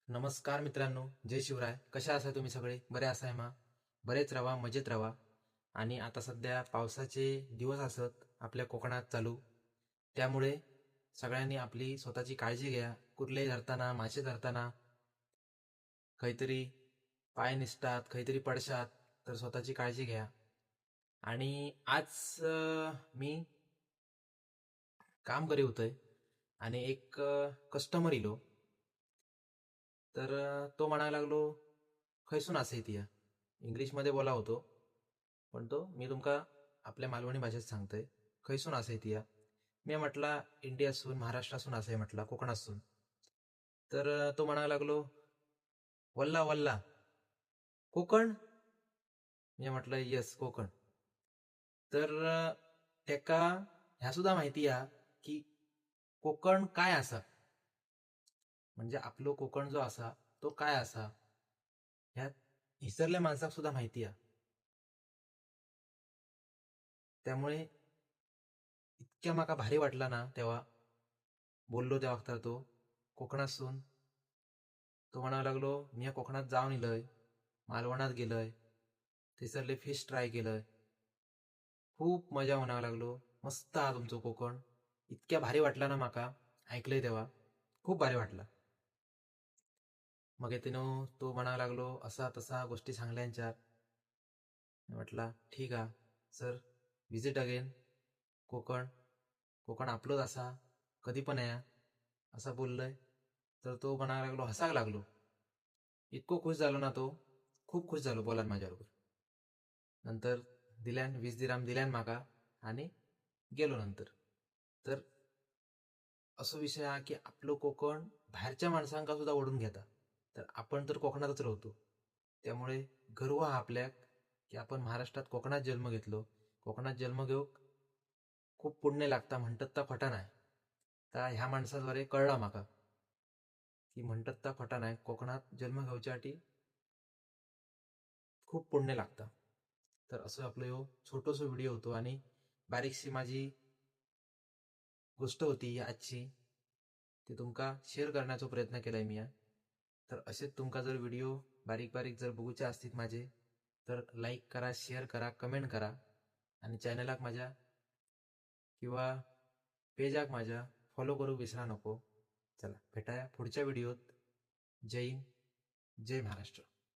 नमस्कार मित्रांनो, जय शिवराय. कशा असाय तुम्ही सगळे? बरे असाय मा? बरेच रवा, मजेत रवा. आणि आता सध्या पावसाचे दिवस असत आपल्या कोकणात चालू. त्यामुळे सगळ्यांनी आपली स्वतःची काळजी घ्या. कुर्ले धरताना, मासे धरताना काहीतरी पाय निसतात, काहीतरी पडशात, तर स्वतःची काळजी घ्या. आणि आज मी काम करी होतंय आणि एक कस्टमर इलो. तर तो म्हणायला लागलो, खैसून असे ती इंग्लिशमध्ये बोला होतो, पण तो मी तुमका आपल्या मालवणी भाषेत सांगतोय. खैसून असे ती मी म्हटला इंडियासून, महाराष्ट्रासून असे म्हटला, कोकणासून. तर तो म्हणायला लागलो, वल्ला वल्ला कोकण. मी म्हटलं येस कोकण. तर त्याका ह्या सुद्धा माहिती आहे की कोकण काय असा, म्हणजे आपलो कोकण जो असा तो काय असा ह्यात हिसरल्या माणसाक सुद्धा माहिती आहे. त्यामुळे इतक्या माका भारी वाटला ना तेव्हा बोललो तेव्हा तर तो कोकणासून. तो म्हणायला लागलो, मी या कोकणात जाऊन इलय, मालवणात गेलय, थैसरले फिश ट्राय केलंय, खूप मजा म्हणावं लागलो. मस्त हा तुमचं कोकण. इतक्या भारी वाटला ना माका ऐकलंय तेव्हा, खूप भारी वाटला. मग तिनं तो म्हणायला लागलो असा तसा गोष्टी सांगल्यांच्या. म्हटला ठीक आहे sir, visit again Konkan. Konkan आपलंच असा, कधी पण या असं बोललंय. तर तो म्हणायला लागलो, हसायला लागलो. इतको खुश झालो ना तो, खूप खुश झालो बोलान माझ्याबरोबर. नंतर 20 दिराम दिल्यान माका आणि गेलो नंतर. तर असं विषय हा की आपलं कोकण बाहेरच्या माणसांका सुद्धा ओढून घेता. तर आपण तर कोकणातच राहतो, त्यामुळे गर्व हा आपल्याक की आपण महाराष्ट्रात कोकणात जन्म घेतलो. कोकणात जन्म घेऊक खूप पुण्य लागता म्हणतात तर खोटा नाही. तर ह्या माणसाद्वारे कळला माका की म्हणतात तर खोटा नाही, कोकणात जन्म घेऊच्यासाठी खूप पुण्य लागता. तर असं आपलं ह्यो छोटोसो व्हिडिओ होतो आणि बारीकशी माझी गोष्ट होती आजची, ती तुमका शेअर करण्याचा प्रयत्न केलाय मी. तर असेच तुमका जर व्हिडिओ बारीक बारीक जर बघूचे असतील माझे, तर लाईक करा, शेअर करा, कमेंट करा आणि चॅनलाक माझ्या किंवा पेजाक माझ्या फॉलो करू विसरा नको. चला भेटाया पुढच्या व्हिडिओत. जय हिंद, जय महाराष्ट्र.